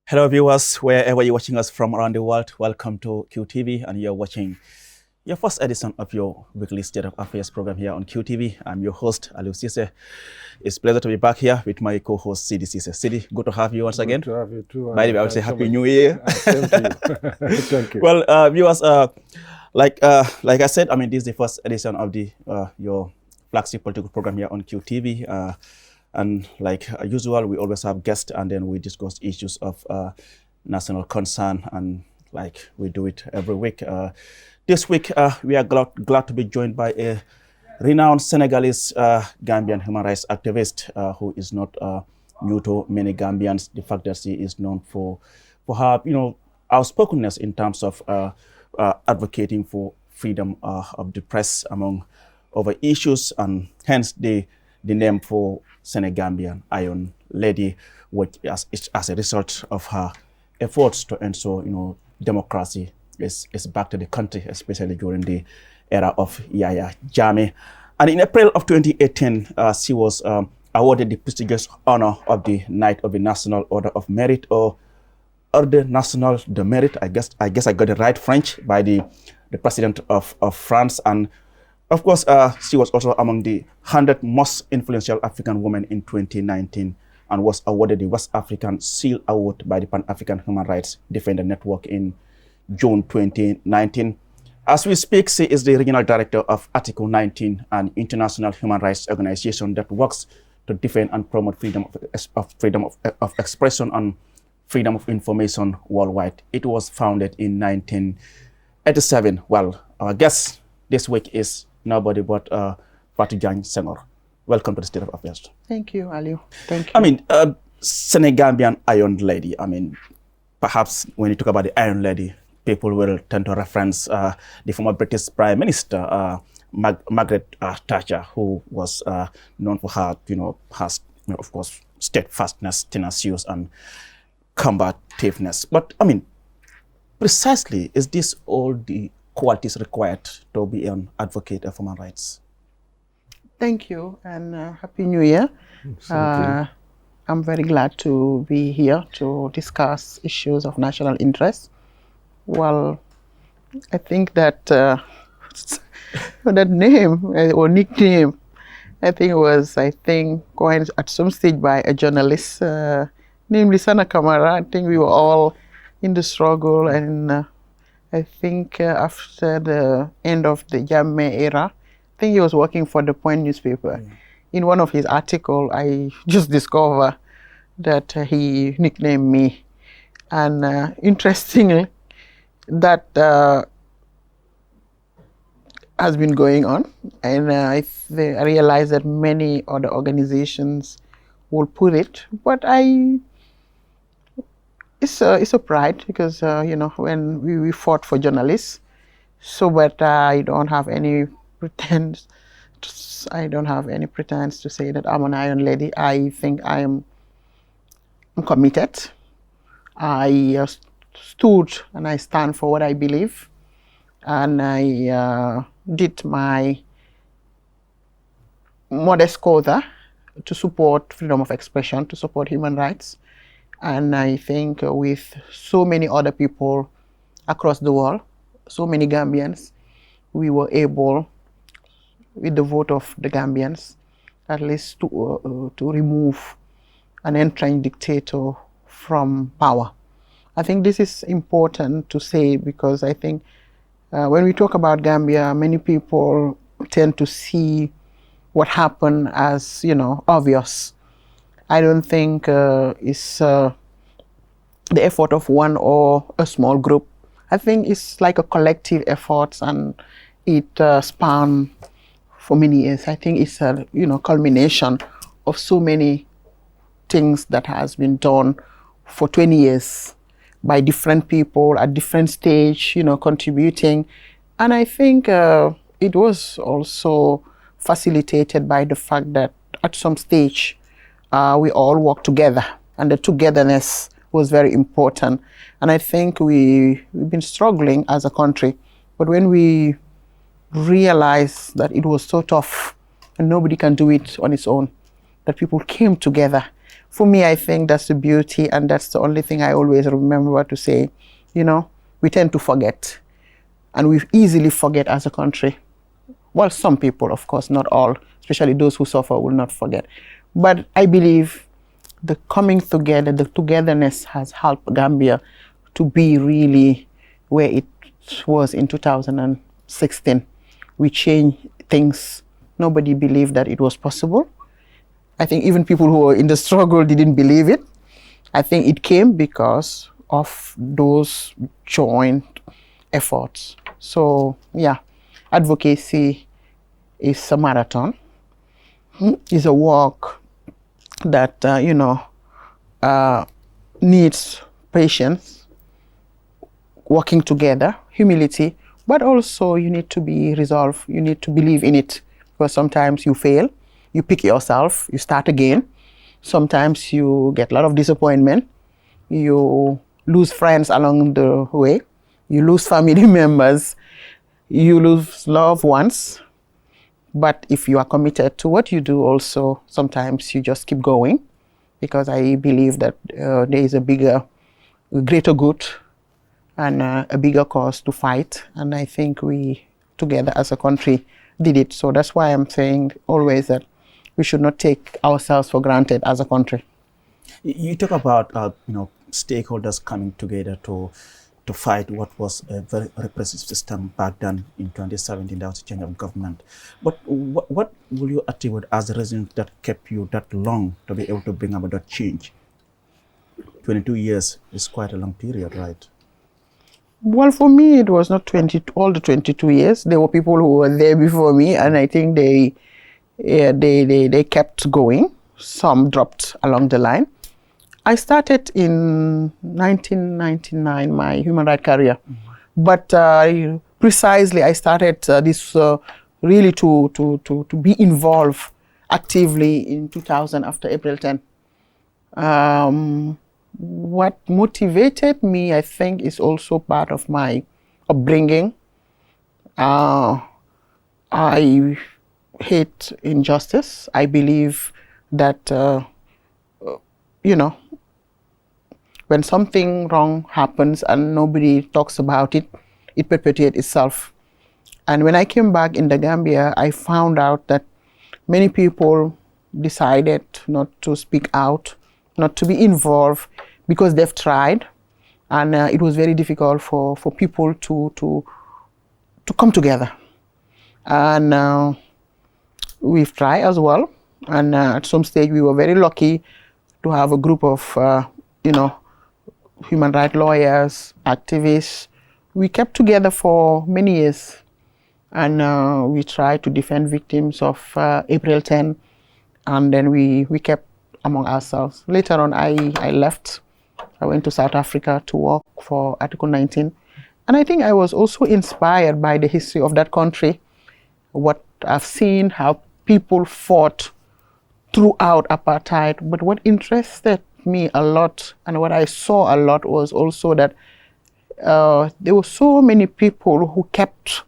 Hello, viewers, wherever you're watching us from around the world. Welcome to QTV, and you're watching your first edition of your weekly State of Affairs program here on QTV. I'm your host, Aliu Sise. It's a pleasure to be back here with my co-host, Sidi Sise. Sidi, good to have you once again. Good to have you too. By the way, I would say Happy New Year. Same to you. Thank you. Well, viewers, like I said, I mean, this is the first edition of the your flagship political program here on QTV. And like usual, we always have guests, and then we discuss issues of national concern, and like we do it every week. This week, we are glad to be joined by a renowned Senegalese Gambian human rights activist who is not new to many Gambians. The fact that she is known for her, outspokenness in terms of advocating for freedom of the press, among other issues, and hence the name for Senegambian Iron Lady, which as a result of her efforts to ensure, democracy is back to the country, especially during the era of Yaya Jammeh. And in April of 2018, she was awarded the prestigious honor of the Knight of the National Order of Merit, or Ordre National de Mérite. I guess I got it right, French, by the president of France. And of course, she was also among the 100 most influential African women in 2019, and was awarded the West African Seal Award by the Pan-African Human Rights Defender Network in June 2019. As we speak, she is the regional director of Article 19, an international human rights organization that works to defend and promote freedom of expression and freedom of information worldwide. It was founded in 1987. Well, our guest this week is nobody but Fatou Jagne Senghor. Welcome to the State of Affairs. Thank you, Aliu. Thank you. I mean, Senegambian Iron Lady. I mean, perhaps when you talk about the Iron Lady, people will tend to reference the former British Prime Minister, Margaret Thatcher, who was known for her, of course, steadfastness, tenacious, and combativeness. But I mean, precisely, is this all the qualities required to be an advocate of human rights? Thank you, and Happy New Year. I'm very glad to be here to discuss issues of national interest. Well, I think that that name or nickname, I think it was coined at some stage by a journalist, namely Sana Kamara. I think we were all in the struggle, and I think after the end of the Jammeh era, I think he was working for the Point newspaper. In one of his articles, I just discovered that he nicknamed me. And interestingly, that has been going on. And I realized that many other organizations will put it. But it's a pride, because when we fought for journalists, but I don't have any pretense. I don't have any pretense to say that I'm an Iron Lady. I think I'm committed. I stood and I stand for what I believe, and I did my modest quota to support freedom of expression, to support human rights. And I think with so many other people across the world, so many Gambians, we were able, with the vote of the Gambians, at least to remove an entrenched dictator from power. I think this is important to say, because I think when we talk about Gambia, many people tend to see what happened as, obvious. I don't think it's the effort of one or a small group. I think it's like a collective effort, and it spanned for many years. I think it's a culmination of so many things that has been done for 20 years by different people at different stage, contributing. And I think it was also facilitated by the fact that at some stage we all work together, and the togetherness was very important. And I think we've been struggling as a country, but when we realized that it was so tough and nobody can do it on its own, that people came together, for me, I think that's the beauty, and that's the only thing I always remember to say. We tend to forget, and we easily forget as a country. Well, some people, of course, not all, especially those who suffer, will not forget. But I believe the coming together, the togetherness has helped Gambia to be really where it was in 2016. We changed things. Nobody believed that it was possible. I think even people who were in the struggle didn't believe it. I think it came because of those joint efforts. So, yeah, advocacy is a marathon. It's a walk that, needs patience, working together, humility, but also you need to be resolved. You need to believe in it, because sometimes you fail, you pick yourself, you start again. Sometimes you get a lot of disappointment. You lose friends along the way. You lose family members. You lose loved ones. But if you are committed to what you do also, sometimes you just keep going, because I believe that there is a greater good and a bigger cause to fight. And I think we, together as a country, did it. So that's why I'm saying always that we should not take ourselves for granted as a country. You talk about stakeholders coming together to fight what was a very repressive system back then in 2017. There was a change of government. But what will you attribute as the reason that kept you that long to be able to bring about that change? 22 years is quite a long period, right? Well, for me, it was not all the 22 years. There were people who were there before me, and I think they kept going. Some dropped along the line. I started in 1999, my human rights career. But precisely, I started this really to be involved actively in 2000 after April 10. What motivated me, I think, is also part of my upbringing. I hate injustice. I believe that, when something wrong happens and nobody talks about it, it perpetuates itself. And when I came back in the Gambia, I found out that many people decided not to speak out, not to be involved, because they've tried. And it was very difficult for people to come together. And we've tried as well. And at some stage, we were very lucky to have a group of, human rights lawyers, activists. We kept together for many years, and we tried to defend victims of April 10, and then we kept among ourselves. Later on, I left. I went to South Africa to work for Article 19, and I think I was also inspired by the history of that country, what I've seen, how people fought throughout apartheid. But what interested me a lot, and what I saw a lot, was also that there were so many people who kept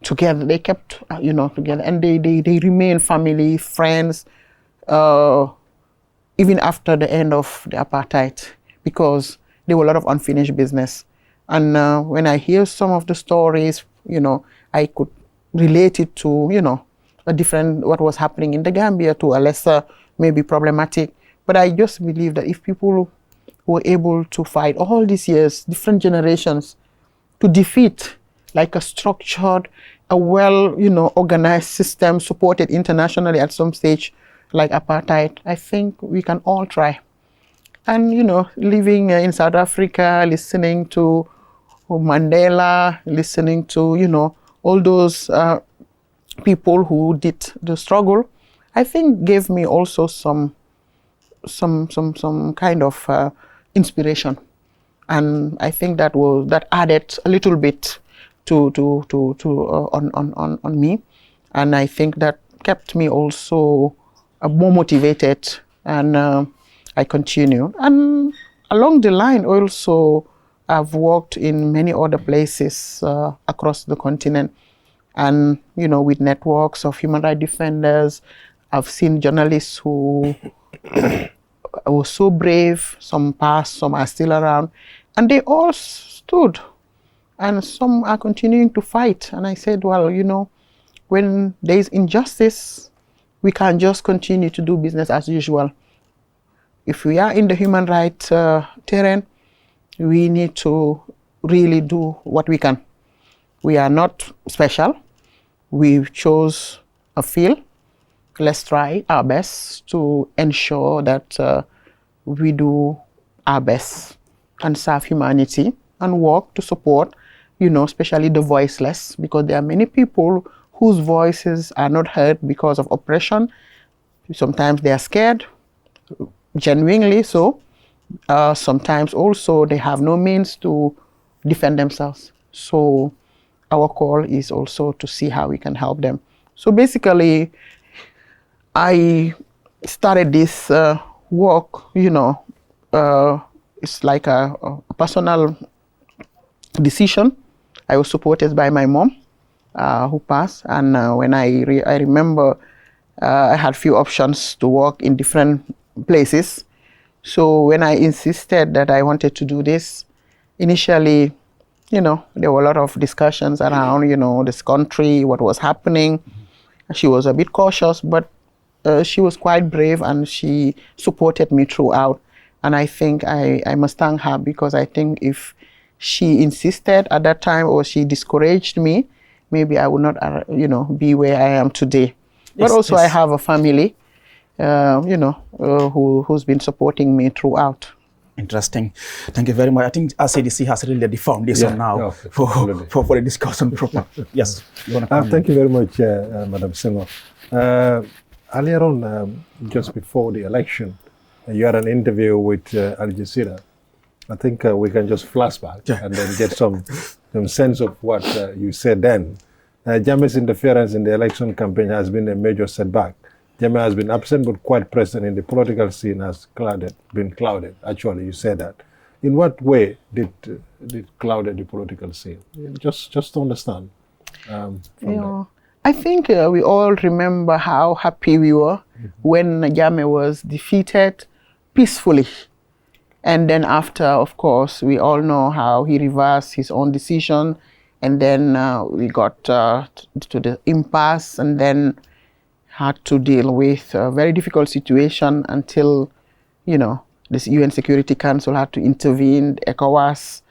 together. They kept, together, and they remained family, friends, even after the end of the apartheid, because there were a lot of unfinished business. And when I hear some of the stories, I could relate it to, a different, what was happening in the Gambia, to a lesser, maybe problematic. But I just believe that if people were able to fight all these years, different generations, to defeat like a structured, a well, organized system supported internationally at some stage, like apartheid, I think we can all try. And, living in South Africa, listening to Mandela, listening to, all those people who did the struggle, I think gave me also some kind of inspiration, and I think that added a little bit to on me, and I think that kept me also more motivated, and I continue. And along the line also, I've worked in many other places across the continent, and with networks of human rights defenders. I've seen journalists who was so brave. Some passed, some are still around, and they all stood, and some are continuing to fight. And I said, well, you know, when there is injustice, we can't just continue to do business as usual. If we are in the human rights terrain, we need to really do what we can. We are not special. We chose a field. Let's try our best to ensure that we do our best and serve humanity and work to support, you know, especially the voiceless, because there are many people whose voices are not heard because of oppression. Sometimes they are scared, genuinely so. Sometimes also they have no means to defend themselves. So our call is also to see how we can help them. So basically, I started this work, you know, it's like a personal decision. I was supported by my mom, who passed, and when I remember, I had few options to work in different places. So when I insisted that I wanted to do this, initially, you know, there were a lot of discussions around, you know, this country, what was happening. She was a bit cautious, but she was quite brave and she supported me throughout. And I think I must thank her, because I think if she insisted at that time or she discouraged me, maybe I would not, you know, be where I am today. But also I have a family, you know, who's been supporting me throughout. Interesting. Thank you very much. I think ACDC has really the foundation now for the discussion proper. Yes. Thank you very much, Madam Senghor. Earlier on, just before the election, you had an interview with Al Jazeera. I think we can just flashback and then get some sense of what you said then. Jammeh's interference in the election campaign has been a major setback. Jammeh has been absent but quite present in the political scene, has been clouded. Actually, you said that. In what way did clouded the political scene? Just to understand. I think we all remember how happy we were when Jammeh was defeated peacefully. And then after, of course, we all know how he reversed his own decision. And then we got to the impasse and then had to deal with a very difficult situation until, you know, this UN Security Council had to intervene, ECOWAS.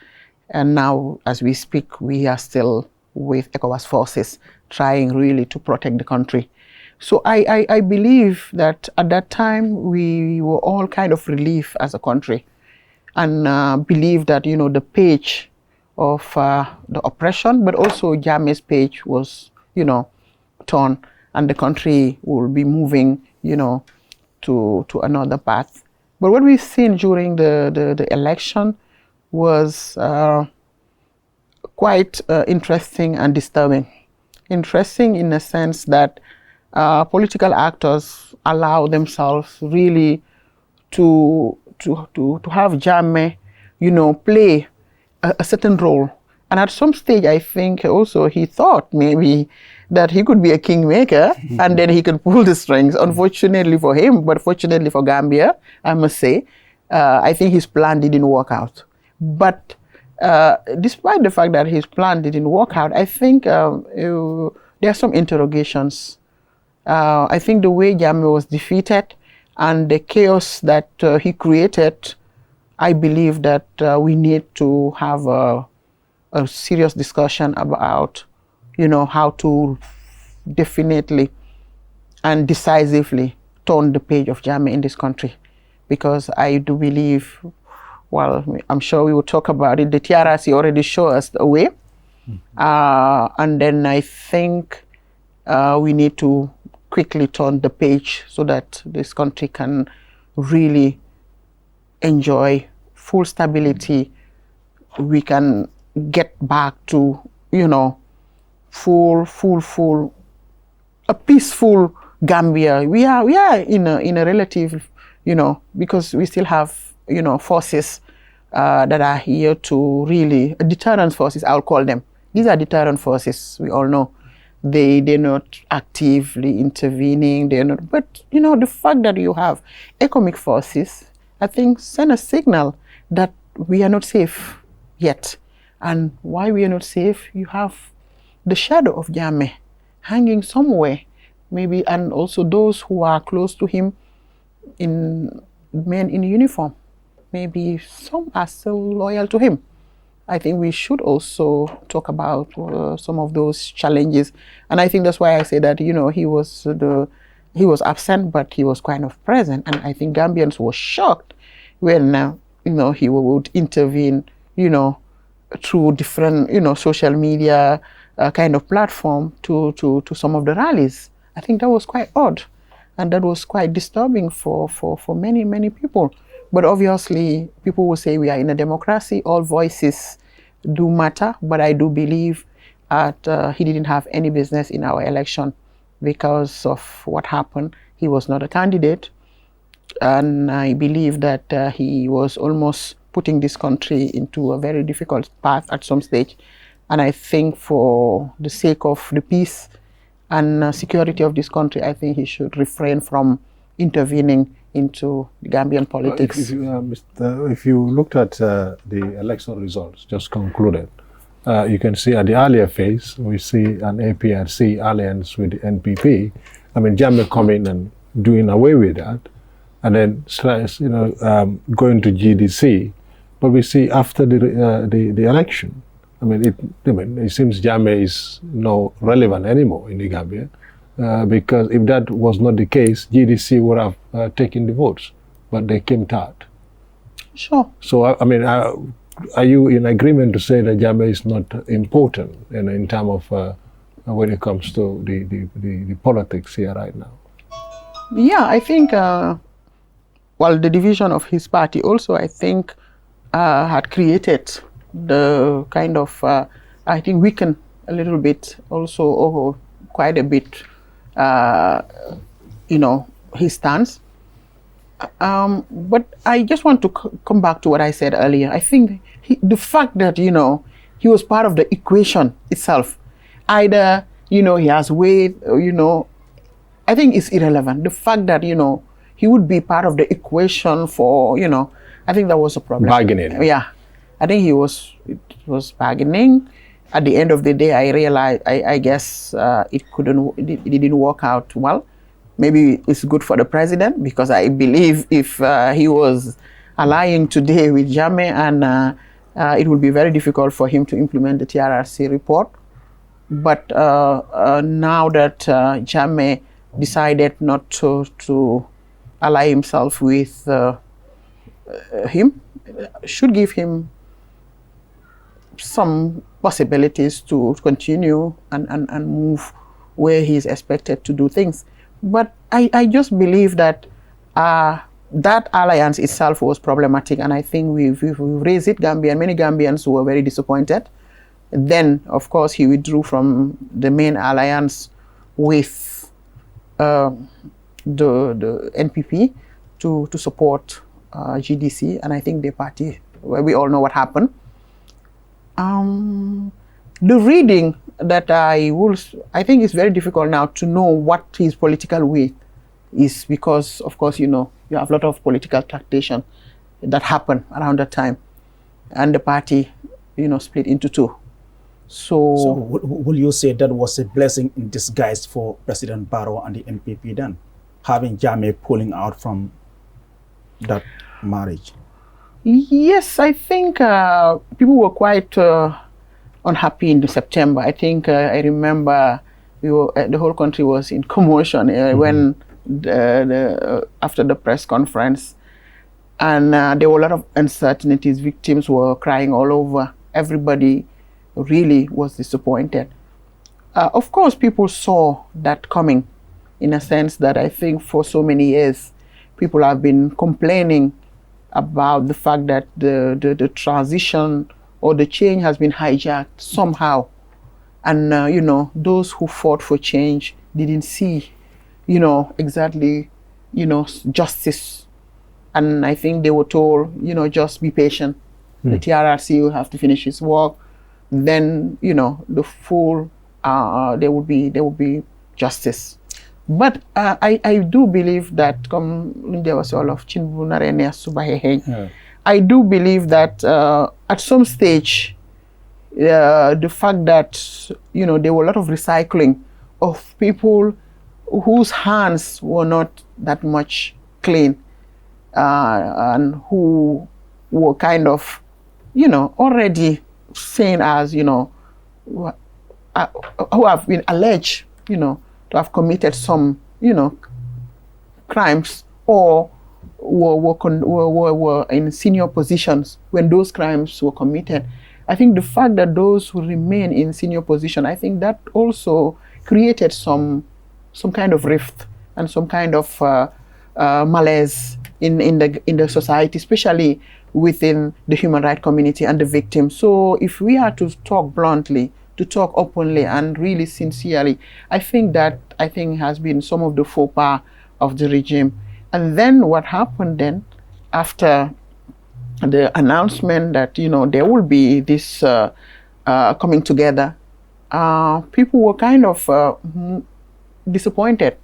And now, as we speak, we are still with ECOWAS forces trying really to protect the country. So I believe that at that time, we were all kind of relieved as a country and believe that, you know, the page of the oppression, but also Jammeh's page was, you know, torn, and the country will be moving, you know, to another path. But what we've seen during the election was quite interesting and disturbing. Interesting in the sense that political actors allow themselves really to have Jammeh, you know, play a certain role. And at some stage, I think also he thought maybe that he could be a kingmaker and then he could pull the strings. Unfortunately for him, but fortunately for Gambia, I must say, I think his plan didn't work out. But despite the fact that his plan didn't work out, I think there are some interrogations. I think the way Jammeh was defeated and the chaos that he created, I believe that we need to have a serious discussion about, you know, how to definitely and decisively turn the page of Jammeh in this country. Because I do believe, well, I'm sure we will talk about it, the TRRC already showed us the way. And then I think we need to quickly turn the page so that this country can really enjoy full stability. We can get back to, you know, a peaceful Gambia. We are in a relative, you know, because we still have, you know, forces that are here to really, deterrent forces, I'll call them. These are deterrent forces, we all know. They're not actively intervening. They're not. But the fact that you have economic forces, I think, send a signal that we are not safe yet. And why we are not safe? You have the shadow of Jammeh hanging somewhere, maybe, and also those who are close to him, in men in uniform. Maybe some are still loyal to him. I think we should also talk about some of those challenges, and I think that's why I say that he was absent, but he was kind of present, and I think Gambians were shocked when he would intervene, through different social media kind of platform to some of the rallies. I think that was quite odd, and that was quite disturbing for many people. But obviously, people will say we are in a democracy, all voices do matter, but I do believe that he didn't have any business in our election because of what happened. He was not a candidate, and I believe that he was almost putting this country into a very difficult path at some stage. And I think for the sake of the peace and security of this country, I think he should refrain from intervening into the Gambian politics. If you looked at the election results just concluded, you can see at the earlier phase, we see an APRC alliance with the NPP. I mean, Jammeh coming and doing away with that, and then going to GDC. But we see after the election, it seems Jammeh is not relevant anymore in the Gambia. Because if that was not the case, GDC would have taken the votes, but they came third. Sure. So, are you in agreement to say that Jammeh is not important in terms of when it comes to the politics here right now? Yeah, I think, the division of his party also, I think, had created the kind of, I think, weakened a little bit, also quite a bit, his stance. But I just want to come back to what I said earlier. I think the fact that, he was part of the equation itself, either, he has weight, I think it's irrelevant. The fact that, he would be part of the equation for, I think that was a problem. Bargaining. Yeah. I think it was bargaining. At the end of the day, I realized, I guess it didn't work out well. Maybe it's good for the president, because I believe if he was allying today with Jammeh, and it would be very difficult for him to implement the TRRC report. But now that Jammeh decided not to ally himself with him, should give him some possibilities to continue and move where he is expected to do things. But I just believe that that alliance itself was problematic, and I think we've raised it. Many Gambians were very disappointed. Then, of course, he withdrew from the main alliance with the NPP to support GDC, and I think the party, we all know what happened. The reading that I think it's very difficult now to know what his political weight is, because, of course, you have a lot of political tactation that happened around that time, and the party, split into two. So will you say that was a blessing in disguise for President Barrow and the NPP then, having Jammeh pulling out from that marriage? Yes, I think people were quite unhappy in September. I think I remember the whole country was in commotion when after the press conference, and there were a lot of uncertainties. Victims were crying all over. Everybody really was disappointed. Of course, people saw that coming, in a sense that I think for so many years, people have been complaining about the fact that the transition or the change has been hijacked somehow. And, those who fought for change didn't see, exactly, justice. And I think they were told, just be patient. The TRRC will have to finish its work. Then, the full there would be justice. But I do believe that there was all of I do believe that at some stage the fact that there were a lot of recycling of people whose hands were not that much clean and who were kind of already seen as who have been alleged to have committed some crimes or were in senior positions when those crimes were committed. I think the fact that those who remain in senior position, I think that also created some kind of rift and some kind of malaise in the society, especially within the human rights community and the victims. So if we are to talk bluntly, to talk openly and really sincerely, I think has been some of the faux pas of the regime. And then what happened then after the announcement that there will be this coming together, people were kind of disappointed.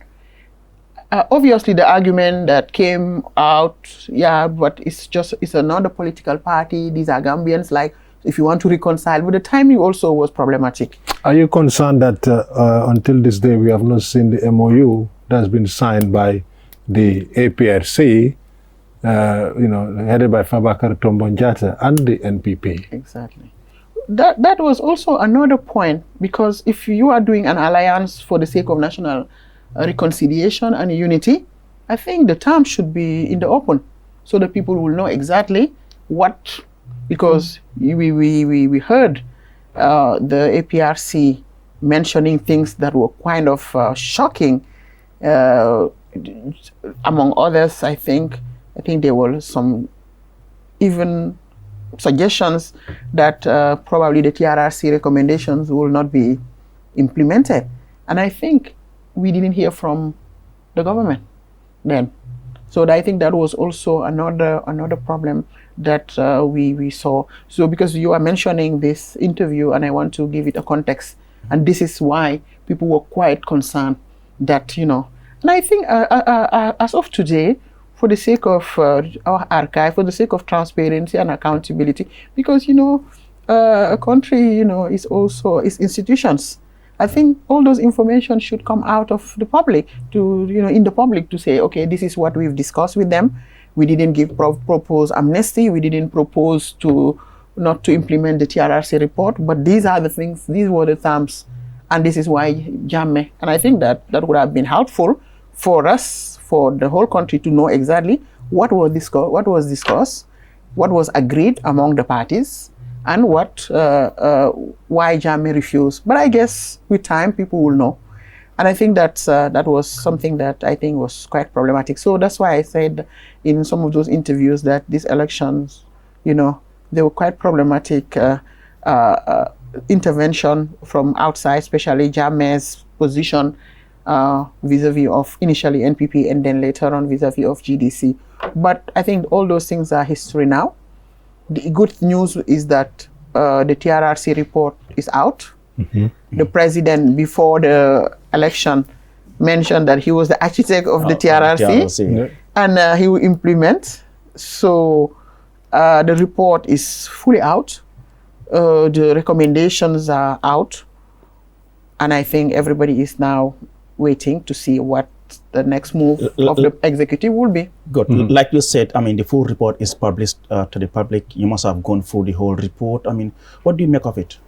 Obviously, the argument that came out, but it's another political party. These are Gambians. Like, if you want to reconcile, but the timing also was problematic. Are you concerned that until this day we have not seen the MOU that has been signed by the APRC, headed by Fabakary Tombong Jatta and the NPP? Exactly. That was also another point, because if you are doing an alliance for the sake of national reconciliation and unity, I think the terms should be in the open so that people will know exactly what, because we heard the APRC mentioning things that were kind of shocking. Among others, I think there were some even suggestions that probably the TRRC recommendations will not be implemented. And I think we didn't hear from the government then. So I think that was also another problem that we saw. So because you are mentioning this interview, and I want to give it a context, and this is why people were quite concerned that, and I think as of today, for the sake of our archive, for the sake of transparency and accountability, because a country is also its institutions. I think all those information should come out of the public in the public to say, okay, this is what we've discussed with them. We didn't propose amnesty. We didn't propose not to implement the TRRC report, but these are the things, these were the terms, and this is why Jammeh. And I think that would have been helpful for us, for the whole country, to know exactly what was discussed, what was agreed among the parties, and why Jammeh refused. But I guess with time, people will know. And I think that was something that I think was quite problematic. So that's why I said in some of those interviews that these elections, they were quite problematic intervention from outside, especially Jammeh's position vis-a-vis of initially NPP and then later on vis-a-vis of GDC. But I think all those things are history now. The good news is that the TRRC report is out. Mm-hmm. The president, before the election, mentioned that he was the architect of the TRRC. And he will implement. So the report is fully out. The recommendations are out. And I think everybody is now waiting to see what the next move of the executive will be. Good. Mm-hmm. Like you said, the full report is published to the public. You must have gone through the whole report. What do you make of it?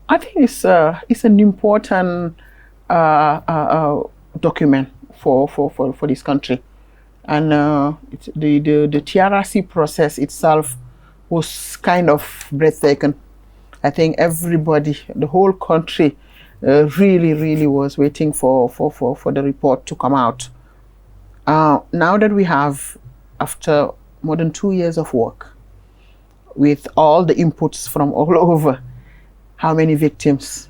I think it's an important document for this country, and the TRRC process itself was kind of breathtaking. I think everybody, the whole country, really was waiting for the report to come out. Now that we have, after more than 2 years of work, with all the inputs from all over, how many victims,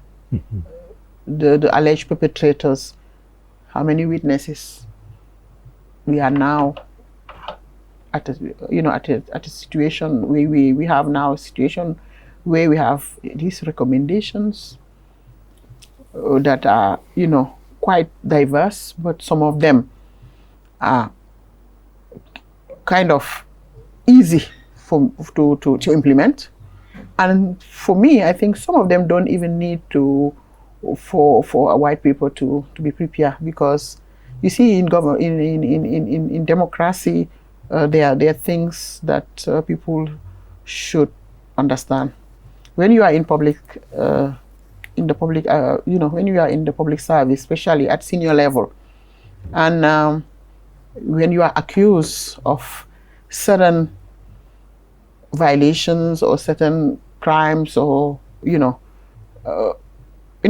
the alleged perpetrators, how many witnesses, we are now at a situation where we have now a situation where we have these recommendations. that are, quite diverse, but some of them are kind of easy to implement. And for me, I think some of them don't even need for white people to be prepared, because you see in government in democracy, there are things that people should understand. When you are in public, when you are in the public service, especially at senior level, and when you are accused of certain violations or certain crimes, or when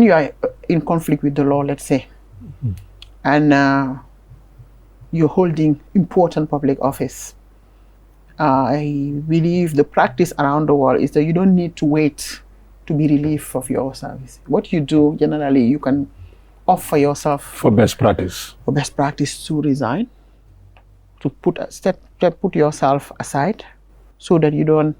you are in conflict with the law, let's say, and you're holding important public office, I believe the practice around the world is that you don't need to wait to be relieved of your service. What you do generally, you can offer yourself For best practice. To resign, to put yourself aside, so that you don't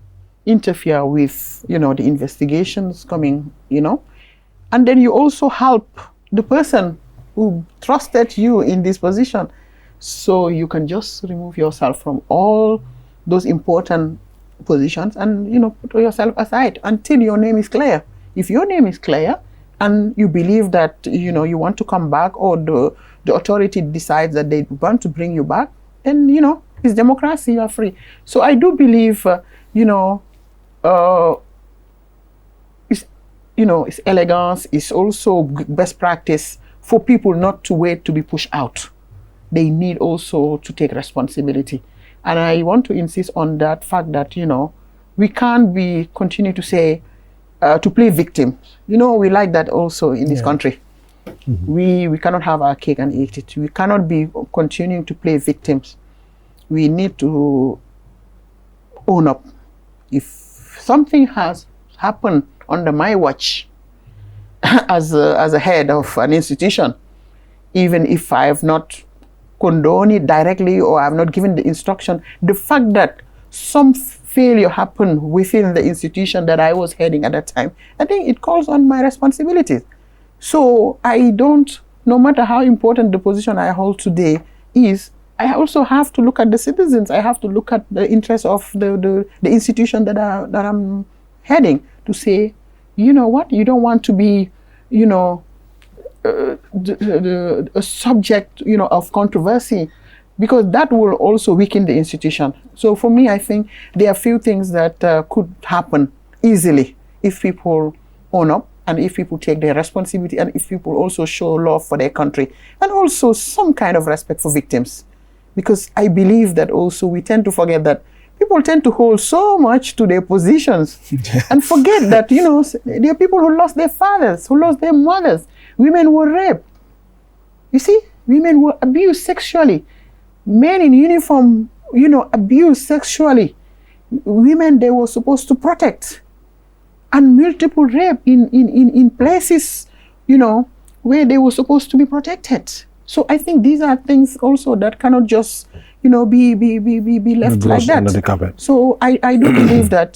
interfere with the investigations coming, and then you also help the person who trusted you in this position, so you can just remove yourself from all those important positions and put yourself aside until your name is clear. If your name is clear and you believe that you want to come back, or the authority decides that they want to bring you back, then it's democracy, you are free. So I do believe it's elegance, it's also best practice for people not to wait to be pushed out. They need also to take responsibility. And I want to insist on that fact that, we can't continue to say, to play victim. We like that also in this country. We cannot have our cake and eat it. We cannot be continuing to play victims. We need to own up. If something has happened under my watch as a head of an institution, even if I have not condoned it directly or I have not given the instruction, the fact that some failure happened within the institution that I was heading at that time, I think it calls on my responsibilities. So no matter how important the position I hold today is, I also have to look at the citizens. I have to look at the interests of the institution that I'm heading, to say, what, you don't want to be, a subject, of controversy, because that will also weaken the institution. So for me, I think there are few things that could happen easily if people own up, and if people take their responsibility, and if people also show love for their country, and also some kind of respect for victims. Because I believe that also we tend to forget that people tend to hold so much to their positions and forget that, there are people who lost their fathers, who lost their mothers. Women were raped. You see, women were abused sexually. Men in uniform, abused sexually. Women they were supposed to protect. And multiple rape in places, where they were supposed to be protected. So I think these are things also that cannot just, be left like that. Under the carpet. So I do believe that,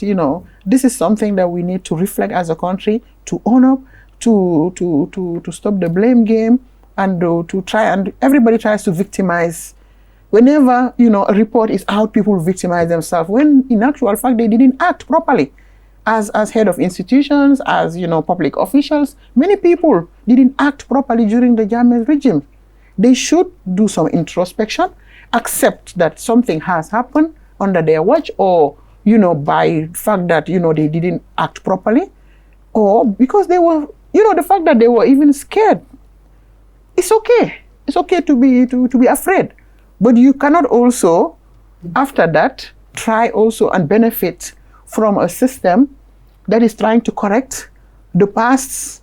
this is something that we need to reflect as a country, to own up, to stop the blame game, and to try, and everybody tries to victimize. Whenever, a report is out, people victimize themselves, when in actual fact they didn't act properly. As head of institutions, as public officials, many people didn't act properly during the Jammeh regime. They should do some introspection, accept that something has happened under their watch, or by fact that they didn't act properly, or because they were the fact that they were even scared. It's okay. It's okay to be afraid, but you cannot also, after that, try also and benefit from a system that is trying to correct the past,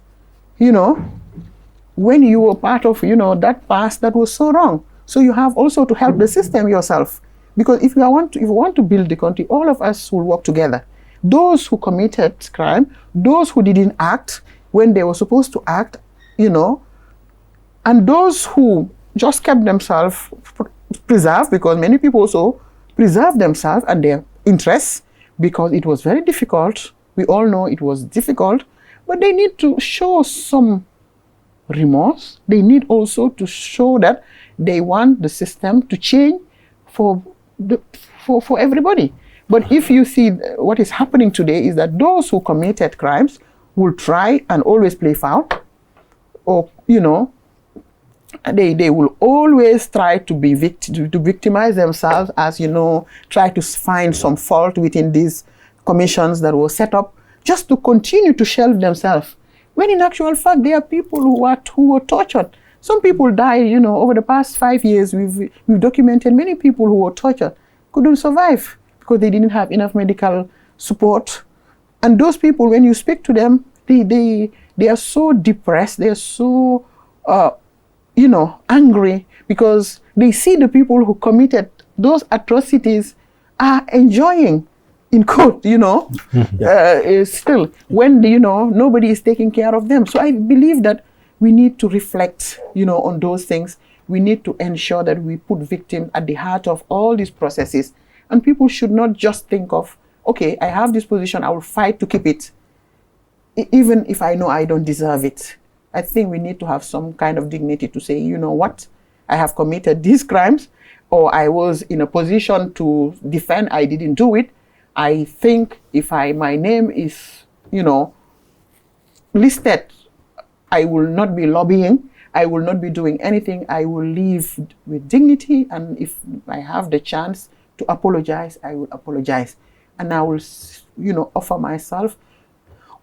when you were part of, that past that was so wrong. So you have also to help the system yourself. Because if you want to build the country, all of us will work together. Those who committed crime, those who didn't act when they were supposed to act, and those who just kept themselves preserved, because many people also preserve themselves and their interests, because it was very difficult. We all know it was difficult, but they need to show some remorse. They need also to show that they want the system to change for everybody. But if you see what is happening today is that those who committed crimes will try and always play foul, or they will always try to be to victimize themselves, as try to find some fault within these commissions that were set up just to continue to shelve themselves. When in actual fact, there are people who were tortured. Some people died, over the past 5 years. We've documented many people who were tortured, couldn't survive because they didn't have enough medical support. And those people, when you speak to them, they are so depressed. They are so, angry because they see the people who committed those atrocities are enjoying, in quote, still, when, nobody is taking care of them. So I believe that we need to reflect, on those things. We need to ensure that we put victims at the heart of all these processes. And people should not just think of, okay, I have this position, I will fight to keep it, even if I know I don't deserve it. I think we need to have some kind of dignity to say, you know what, I have committed these crimes, or I was in a position to defend, I didn't do it. I think if my name is, listed, I will not be lobbying, I will not be doing anything. I will live with dignity, and if I have the chance to apologize, I will apologize. And I will, offer myself,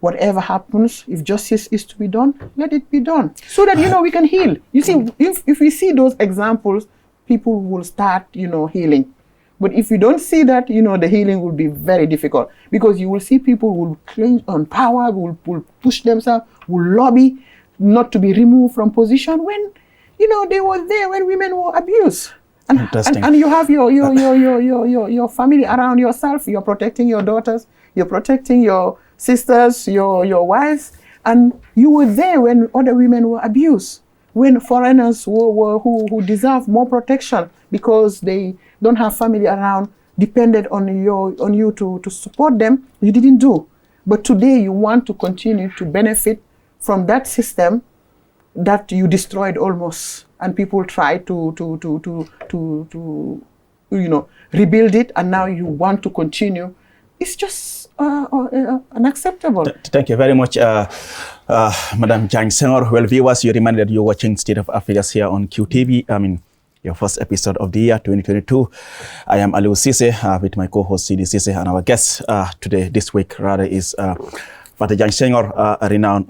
whatever happens, if justice is to be done, let it be done. So that, we can heal. You see, if we see those examples, people will start, healing. But if you don't see that, the healing will be very difficult, because you will see people will cling on power, will push themselves, will lobby not to be removed from position when, they were there when women were abused. And you have your family around yourself. You're protecting your daughters, you're protecting your sisters, your wives, and you were there when other women were abused, when foreigners who deserve more protection because they don't have family around, depended on you to support them, you didn't do. But today you want to continue to benefit from that system that you destroyed almost, and people try to rebuild it, and now you want to continue. It's just unacceptable. Thank you very much, Madam Jammeh. Well, viewers, you reminded that you're watching State of Affairs here on QTV. Your first episode of the year 2022. I am Aliou Cisse with my co-host CD Cisse, and our guest this week is Father Jammeh, a renowned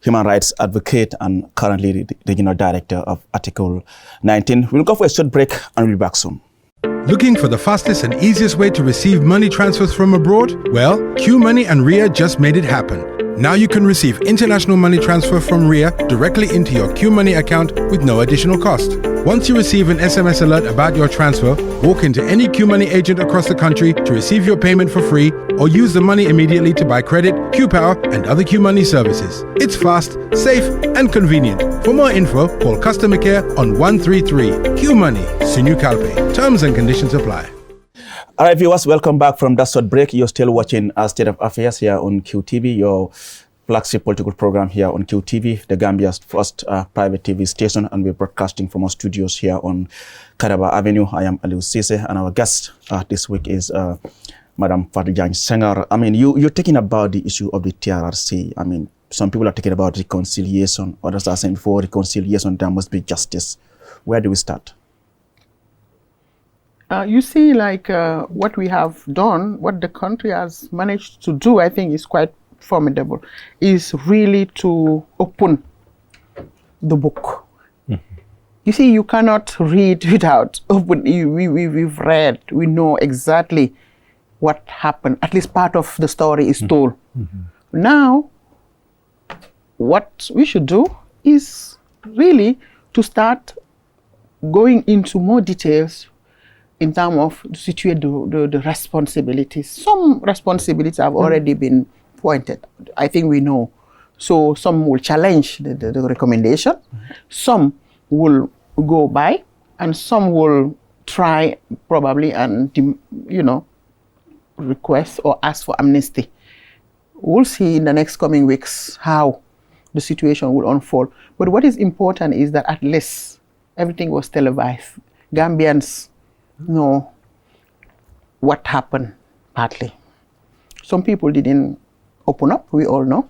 human rights advocate and currently the regional director of Article 19. We'll go for a short break and we'll be back soon. Looking for the fastest and easiest way to receive money transfers from abroad? Well, QMoney and RIA just made it happen. Now you can receive international money transfer from RIA directly into your QMoney account with no additional cost. Once you receive an SMS alert about your transfer, walk into any QMoney agent across the country to receive your payment for free, or use the money immediately to buy credit, QPower, and other QMoney services. It's fast, safe, and convenient. For more info, call customer care on 133. QMoney, Sinu Calpe. Terms and conditions apply. All right, viewers, welcome back from that short break. You're still watching State of Affairs here on QTV, your flagship political program here on QTV, the Gambia's first private TV station, and we're broadcasting from our studios here on Kadaba Avenue. I am Aliou Cisse, and our guest this week is Madam Father Jammeh. You're talking about the issue of the TRRC. Some people are talking about reconciliation, others are saying before reconciliation there must be justice. Where do we start? You see, what we have done, what the country has managed to do, I think is quite formidable, is really to open the book. Mm-hmm. You see, you cannot read without open. We've read, we know exactly what happened. At least part of the story is told. Mm-hmm. Now, what we should do is really to start going into more details in terms of to situate the responsibilities. Some responsibilities have already been pointed. I think we know. So some will challenge the recommendation. Mm-hmm. Some will go by, and some will try probably and, request or ask for amnesty. We'll see in the next coming weeks how the situation will unfold. But what is important is that at least everything was televised. Gambians know what happened partly. Some people didn't open up, we all know.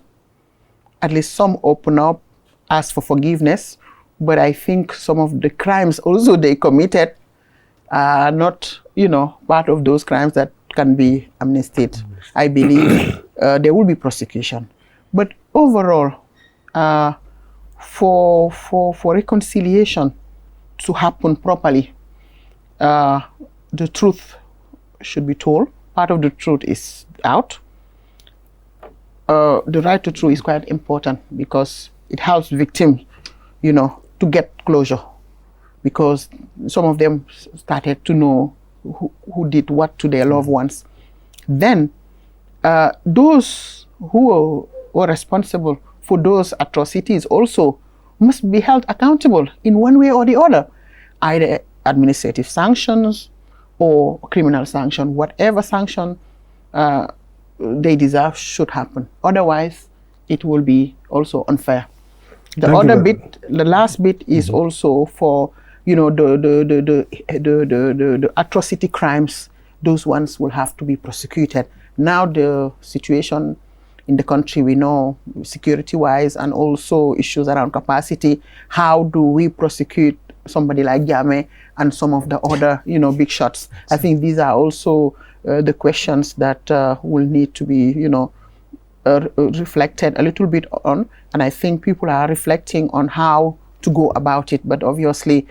At least some open up, ask for forgiveness. But I think some of the crimes also they committed are not, part of those crimes that can be amnestied. I believe there will be prosecution. But overall, for reconciliation to happen properly, the truth should be told. Part of the truth is out. The right to truth is quite important because it helps victims, to get closure. Because some of them started to know who did what to their loved ones. Then those who were responsible for those atrocities also must be held accountable in one way or the other, either administrative sanctions or criminal sanction. Whatever sanction they deserve should happen. Otherwise, it will be also unfair. The last bit is also for the atrocity crimes. Those ones will have to be prosecuted. Now the situation in the country, we know security-wise and also issues around capacity. How do we prosecute somebody like Jammeh and some of the other, big shots? I think these are also the questions that will need to be, reflected a little bit on. And I think people are reflecting on how to go about it. But obviously,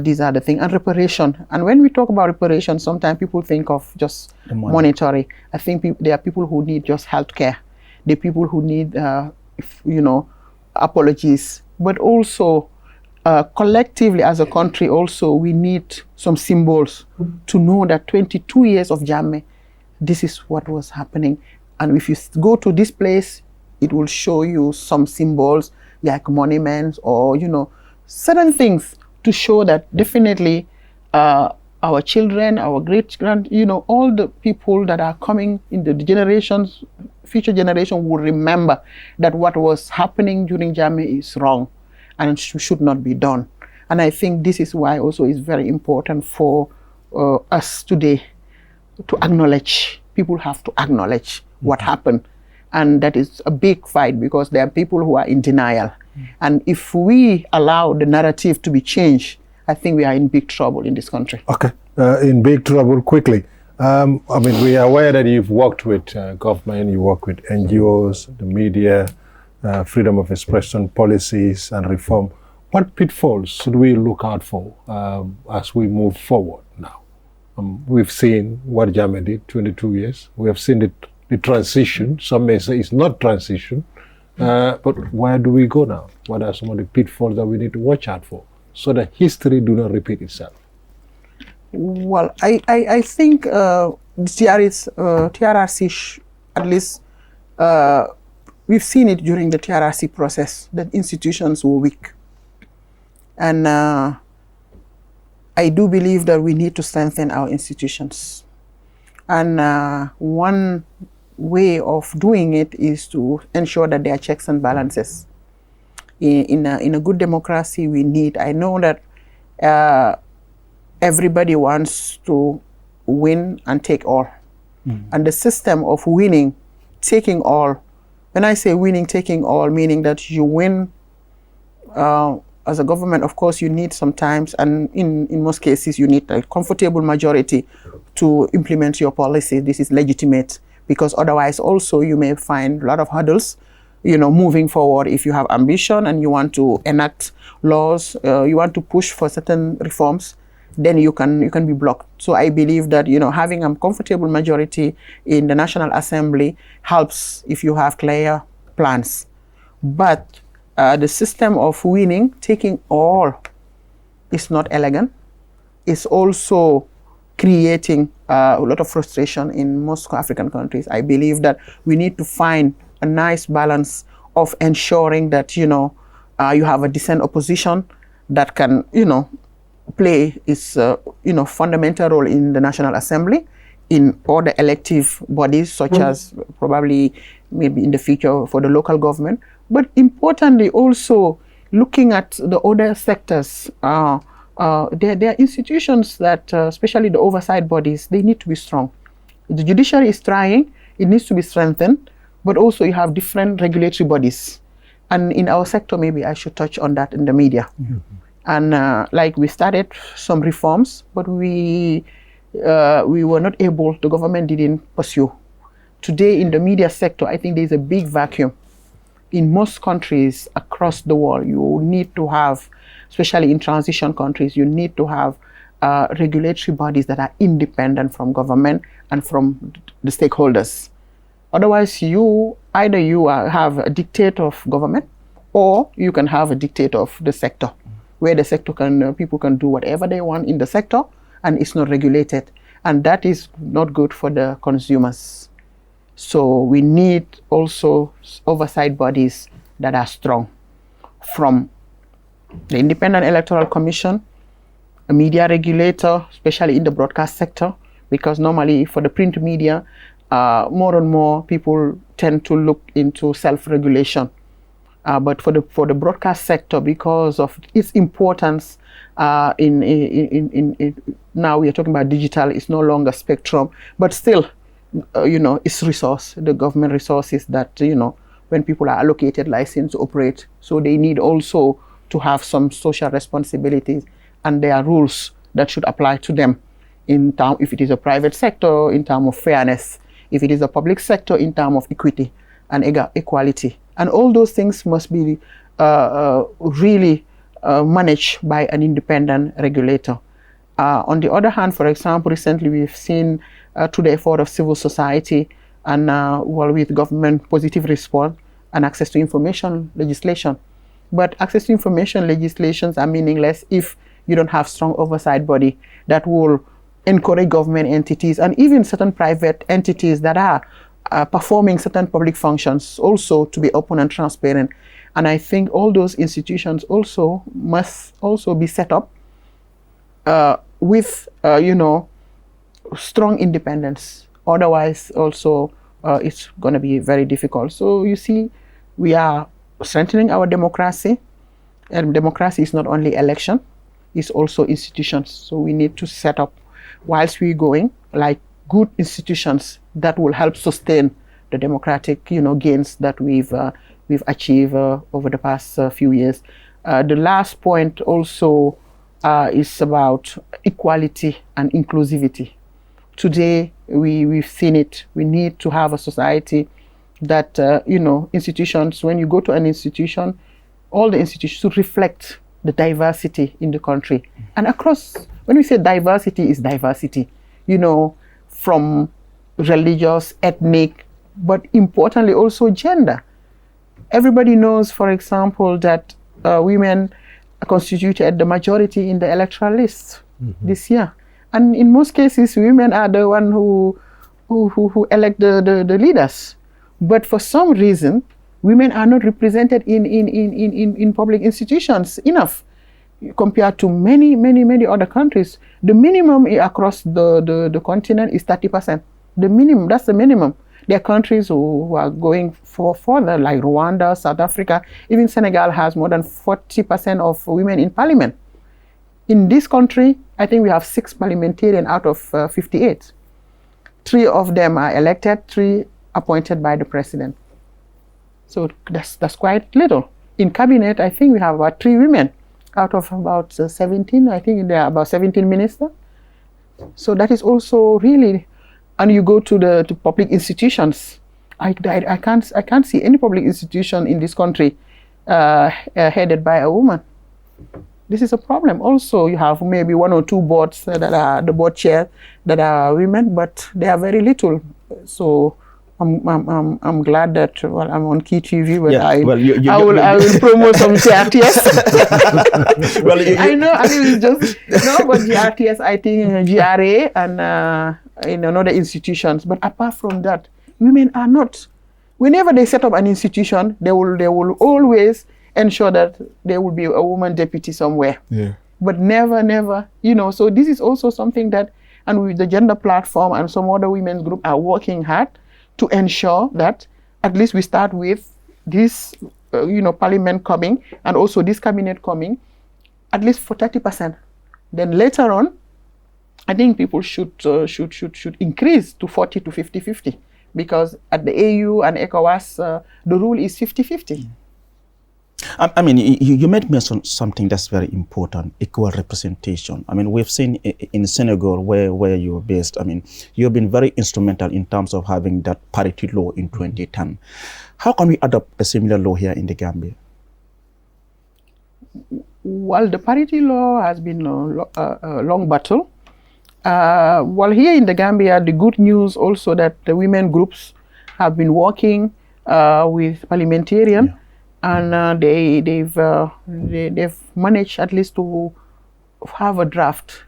these are the things. And reparation. And when we talk about reparation, sometimes people think of just monetary. I think there are people who need just health care. There are people who need, apologies. But also, collectively as a country also, we need some symbols to know that 22 years of Jammeh, this is what was happening. And if you go to this place, it will show you some symbols like monuments or, certain things to show that definitely our children, our great-grand, all the people that are coming in the generations, future generation will remember that what was happening during Jammeh is wrong and should not be done. And I think this is why also it's very important for us today to acknowledge. People have to acknowledge what happened. And that is a big fight because there are people who are in denial. And if we allow the narrative to be changed, I think we are in big trouble in this country. Okay, in big trouble quickly. We are aware that you've worked with government, you work with NGOs, the media, freedom of expression policies and reform. What pitfalls should we look out for as we move forward now? We've seen what Jammeh did, 22 years. We have seen the transition. Some may say it's not transition. But where do we go now? What are some of the pitfalls that we need to watch out for so that history do not repeat itself? Well, I think the TRRC, at least we've seen it during the TRRC process, that institutions were weak. And I do believe that we need to strengthen our institutions. And one way of doing it is to ensure that there are checks and balances. In a good democracy, we need, I know that everybody wants to win and take all. And the system of winning, taking all, when I say winning, taking all, meaning that you win as a government, of course, you need sometimes, and in most cases, you need a comfortable majority to implement your policy. This is legitimate, because otherwise also you may find a lot of hurdles, moving forward. If you have ambition and you want to enact laws, you want to push for certain reforms, then you can be blocked. So I believe that, having a comfortable majority in the National Assembly helps if you have clear plans. But the system of winning, taking all, is not elegant. It's also creating a lot of frustration in most African countries. I believe that we need to find a nice balance of ensuring that, you have a decent opposition that can, play its, fundamental role in the National Assembly, in all the elective bodies, such as probably maybe in the future for the local government. But importantly, also looking at the other sectors, there are institutions that, especially the oversight bodies, they need to be strong. The judiciary is trying, it needs to be strengthened, but also you have different regulatory bodies. And in our sector, maybe I should touch on that in the media. And like we started some reforms, but we were not able, the government didn't pursue. Today in the media sector, I think there's a big vacuum. In most countries across the world, you need to have, especially in transition countries, you need to have regulatory bodies that are independent from government and from the stakeholders. Otherwise, either you have a dictate of government, or you can have a dictate of the sector, where the sector people can do whatever they want in the sector, and it's not regulated. And that is not good for the consumers. So we need also oversight bodies that are strong, from the Independent Electoral Commission, a media regulator, especially in the broadcast sector, because normally for the print media, more and more people tend to look into self-regulation. But for the broadcast sector, because of its importance, now we are talking about digital, it's no longer spectrum, but still, it's resource, the government resources that, when people are allocated license to operate, so they need also to have some social responsibilities, and there are rules that should apply to them in term, if it is a private sector, in terms of fairness, if it is a public sector, in terms of equity and equality. And all those things must be really managed by an independent regulator. On the other hand, for example, recently we've seen through the effort of civil society and with government positive response and access to information legislation. But access to information legislations are meaningless if you don't have strong oversight body that will encourage government entities and even certain private entities that are performing certain public functions also to be open and transparent. And I think all those institutions also must also be set up with, strong independence. Otherwise, also, it's going to be very difficult. So you see, we are strengthening our democracy. And democracy is not only election, it's also institutions. So we need to set up, whilst we're going, like good institutions that will help sustain the democratic, gains that we've achieved over the past few years. The last point also is about equality and inclusivity. Today, we've seen it. We need to have a society that, institutions, when you go to an institution, all the institutions should reflect the diversity in the country. And across, when we say diversity, is diversity, from religious, ethnic, but importantly also gender. Everybody knows, for example, that women constituted the majority in the electoral list this year. And in most cases, women are the one who elect the leaders. But for some reason, women are not represented in public institutions enough compared to many other countries. The minimum across the continent is 30%. The minimum, that's the minimum. There are countries who are going further, like Rwanda, South Africa. Even Senegal has more than 40% of women in parliament. In this country, I think we have 6 parliamentarians out of 58. 3 of them are elected, 3 appointed by the president. So that's quite little. In cabinet, I think we have about 3 women out of about 17. I think there are about 17 ministers. So that is also really. And you go to the public institutions. I can't see any public institution in this country headed by a woman. This is a problem. Also, you have maybe 1 or 2 boards that are the board chairs that are women, but they are very little. So I'm glad that I'm on Key TV, but I will promote some GRTS. I know. I mean, it's just but GRTS. I think GRA and in other institutions. But apart from that, women are not. Whenever they set up an institution, they will always ensure that there will be a woman deputy somewhere. Yeah. But never. So this is also something that, and with the gender platform and some other women's group are working hard to ensure that at least we start with this, parliament coming and also this cabinet coming, at least for 30%. Then later on, I think people should increase to 40 to 50-50, because at the AU and ECOWAS, the rule is 50-50. I mean, you made mention something that's very important: equal representation. I mean, we've seen in Senegal, where you're based. I mean, you've been very instrumental in terms of having that parity law in 2010. How can we adopt a similar law here in the Gambia? Well, the parity law has been a long battle. Well, here in the Gambia, the good news also that the women groups have been working with parliamentarians. Yeah. And they've managed at least to have a draft,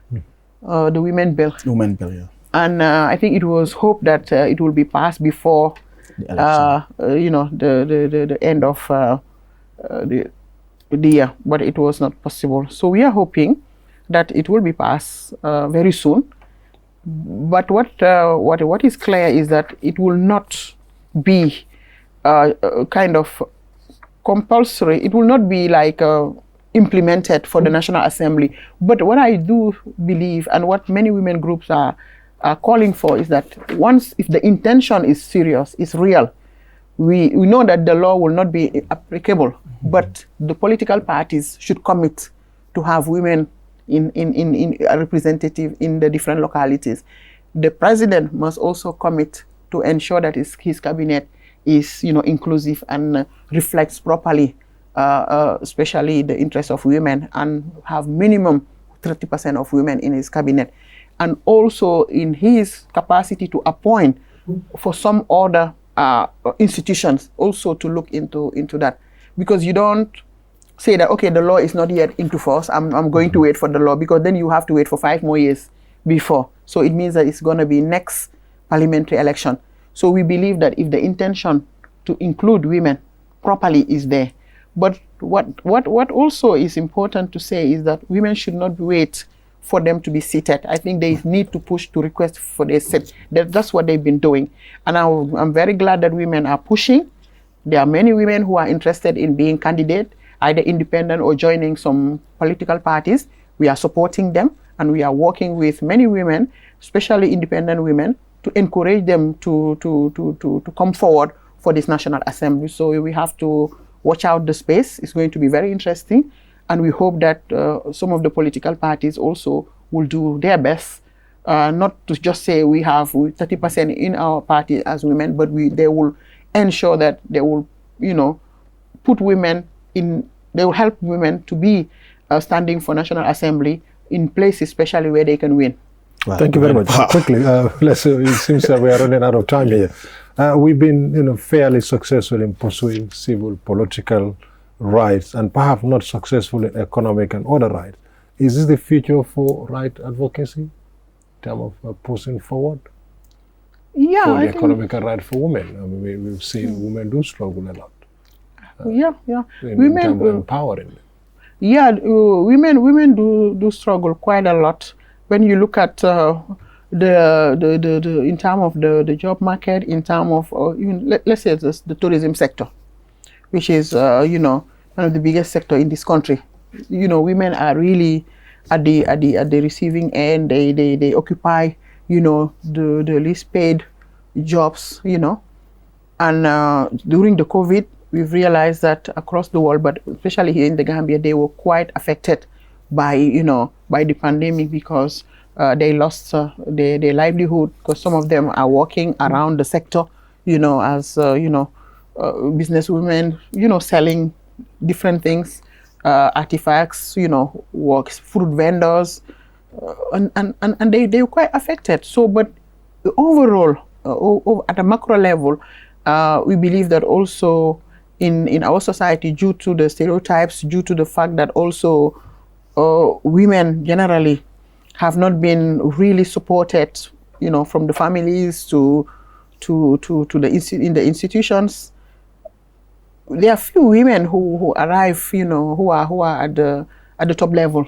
the women bill. Women bill, yeah. And I think it was hoped that it will be passed before the end of the year, but it was not possible. So we are hoping that it will be passed very soon. But what is clear is that it will not be kind of compulsory. It will not be like implemented for the National Assembly. But what I do believe, and what many women groups are calling for, is that once, if the intention is serious, is real, we know that the law will not be applicable, but the political parties should commit to have women in a representative in the different localities. The president must also commit to ensure that his cabinet is inclusive and reflects properly, especially the interests of women, and have minimum 30% of women in his cabinet, and also in his capacity to appoint for some other institutions also to look into that, because you don't say that, okay, the law is not yet into force, I'm going to wait for the law, because then you have to wait for 5 more years before. So it means that it's going to be next parliamentary election. So we believe that if the intention to include women properly is there, but what also is important to say is that women should not wait for them to be seated. I think they need to push to request for their seat. That's what they've been doing. And I'm very glad that women are pushing. There are many women who are interested in being candidate, either independent or joining some political parties. We are supporting them, and we are working with many women, especially independent women, to encourage them to come forward for this National Assembly. So we have to watch out the space. It's going to be very interesting. And we hope that some of the political parties also will do their best, not to just say we have 30% in our party as women, but they will ensure that they will, put women in, they will help women to be standing for National Assembly in places, especially where they can win. Wow. Thank you very much. Quickly, it seems that we are running out of time here. We've been, fairly successful in pursuing civil, political rights, and perhaps not successful in economic and other rights. Is this the future for right advocacy in terms of pushing forward? Yeah, for the economic right for women. I mean, we've seen women do struggle a lot. Women in terms of empowering them. Yeah, women do struggle quite a lot. When you look at the in terms of the job market, in terms of even let's say the tourism sector, which is one of the biggest sector in this country. Women are really at the receiving end. They occupy the least paid jobs. And during the COVID, we've realized that across the world, but especially here in the Gambia, they were quite affected by the pandemic, because they lost their livelihood, because some of them are working around the sector, as business women, selling different things, artifacts, works, fruit vendors, and they were quite affected. So, but overall, at a macro level, we believe that also in our society, due to the stereotypes, due to the fact that also women generally have not been really supported, from the families to in the institutions. There are few women who arrive, who are at the top level.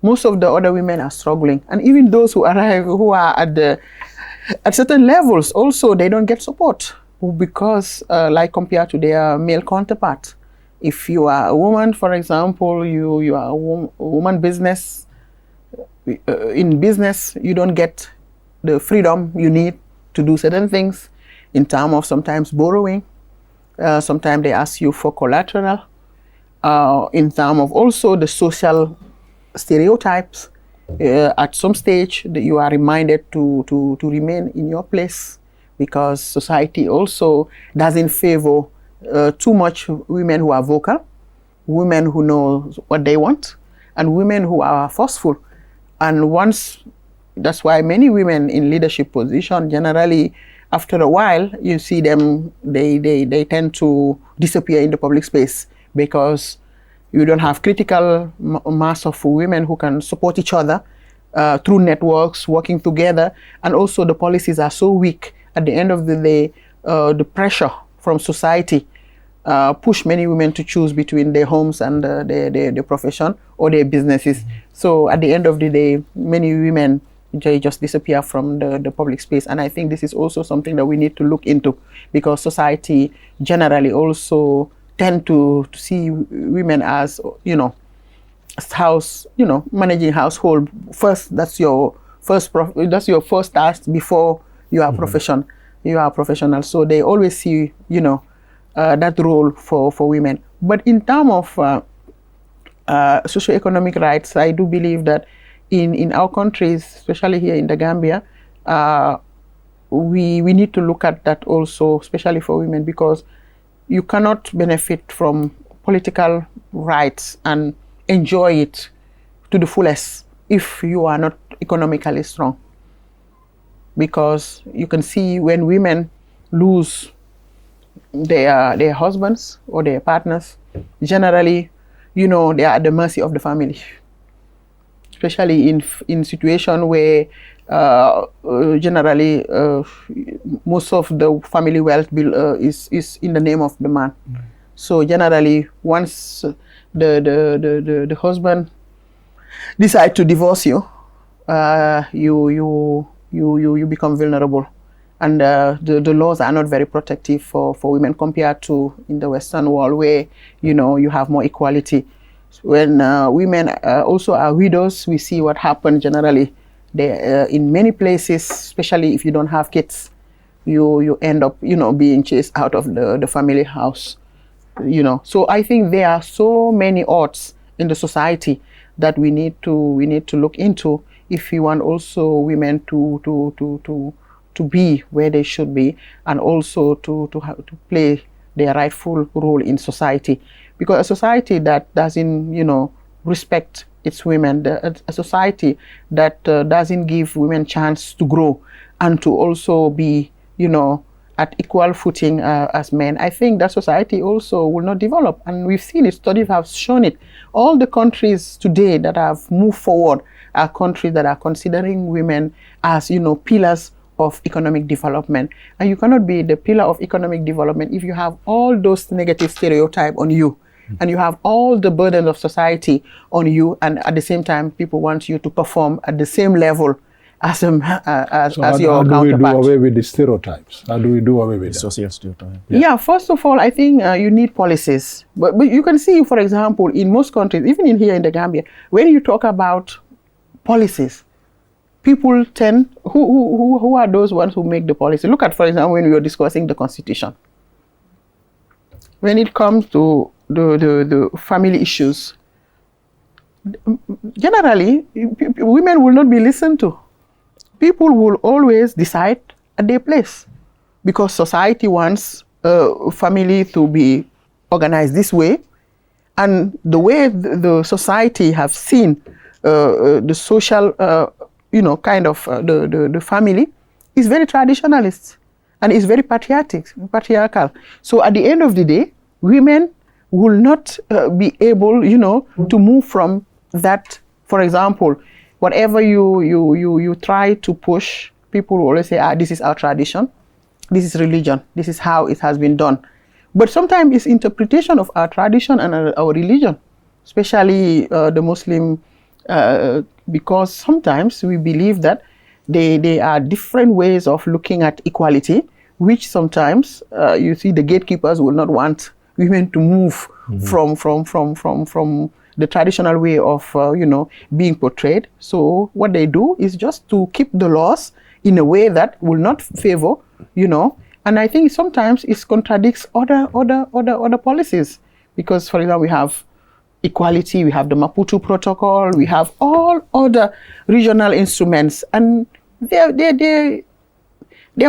Most of the other women are struggling, and even those who arrive, who are at certain levels, also they don't get support. because like compared to their male counterparts. If you are a woman, for example, you are a woman business, in business, you don't get the freedom you need to do certain things in terms of sometimes borrowing. Sometimes they ask you for collateral. In terms of also the social stereotypes, at some stage that you are reminded to remain in your place, because society also doesn't favor too much women who are vocal, women who know what they want, and women who are forceful. And once, that's why many women in leadership position, generally, after a while, you see them, they tend to disappear in the public space, because you don't have critical mass of women who can support each other through networks, working together. And also the policies are so weak. At the end of the day, the pressure from society push many women to choose between their homes and their profession or their businesses. So at the end of the day, many women, they just disappear from the public space. And I think this is also something that we need to look into, because society generally also tend to see women as, managing household first. That's your first task before you are professional. So they always see, that role for women. But in terms of socioeconomic rights, I do believe that in our countries, especially here in the Gambia, we need to look at that also, especially for women, because you cannot benefit from political rights and enjoy it to the fullest if you are not economically strong. Because you can see when women lose their husbands or their partners, generally, they are at the mercy of the family. Especially in situation where generally most of the family wealth is in the name of the man. So generally, once the husband decide to divorce you, you become vulnerable, and the laws are not very protective for women compared to in the Western world, where you have more equality. When women also are widows, we see what happens generally. They in many places, especially if you don't have kids, you end up being chased out of the family house. So I think there are so many odds in the society that we need to look into if we want also women to be where they should be, and also to play their rightful role in society. Because a society that doesn't respect its women, a society that doesn't give women chance to grow and to also be at equal footing as men, I think that society also will not develop. And we've seen it, studies have shown it. All the countries today that have moved forward are countries that are considering women as pillars of economic development. And you cannot be the pillar of economic development if you have all those negative stereotypes on you, and you have all the burden of society on you, and at the same time people want you to perform at the same level as your counterpart. How do we do away with the stereotypes? How do we do away with social stereotypes? Yeah, first of all, I think you need policies. But you can see, for example, in most countries, even in here in the Gambia, when you talk about policies, people tend, who are those ones who make the policy? Look at, for example, when we were discussing the Constitution. When it comes to the family issues, generally, women will not be listened to. People will always decide at their place, because society wants family to be organized this way, and the way the society have seen the social, the family is very traditionalist, and is very patriarchal. So at the end of the day, women will not be able, to move from that. For example, whatever you try to push, people will always say, this is our tradition, this is religion, this is how it has been done. But sometimes it's interpretation of our tradition and our religion, especially the Muslim, because sometimes we believe that there are different ways of looking at equality, which sometimes you see the gatekeepers will not want women to move from the traditional way of being portrayed. So what they do is just to keep the laws in a way that will not favor, and I think sometimes it contradicts other policies, because, for example, we have equality, we have the Maputo Protocol, we have all other regional instruments, and they're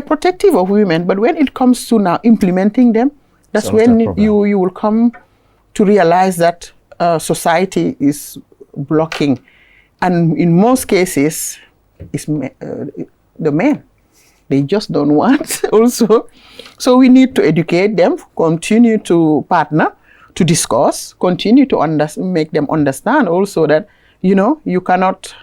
protective of women. But when it comes to now implementing them, that's when you will come to realize that society is blocking, and in most cases, it's the men. They just don't want also. So we need to educate them, continue to partner, to discuss, continue to make them understand also that, you cannot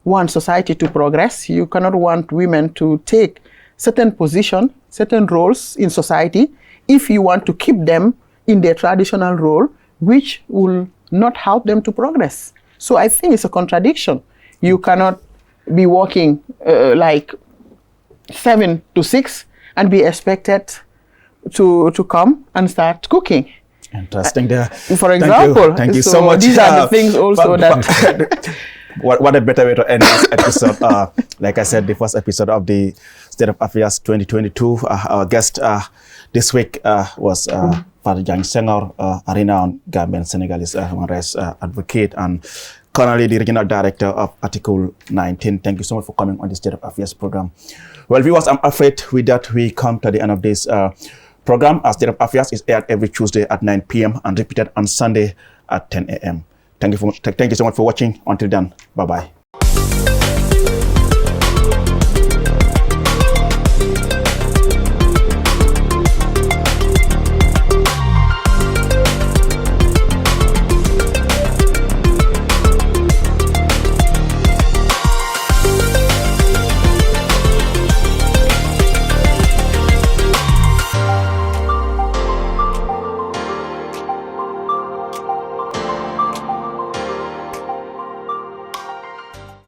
want society to progress. You cannot want women to take certain position, certain roles in society, if you want to keep them in their traditional role, which will not help them to progress. So I think it's a contradiction. You cannot be working like 7 to 6 and be expected to come and start cooking. Interesting there. For example. Thank you so much. These are the things also that... What a better way to end this episode. Like I said, the first episode of the State of Affairs 2022. Our guest this week was Father Jammeh Senghor, a renowned Gambian Senegalese human rights advocate and currently the regional director of Article 19. Thank you so much for coming on the State of Affairs program. Well, viewers, I'm afraid with that we come to the end of this program. Our State of Affairs is aired every Tuesday at 9 p.m. and repeated on Sunday at 10 a.m. Thank you so much for watching. Until then, bye-bye.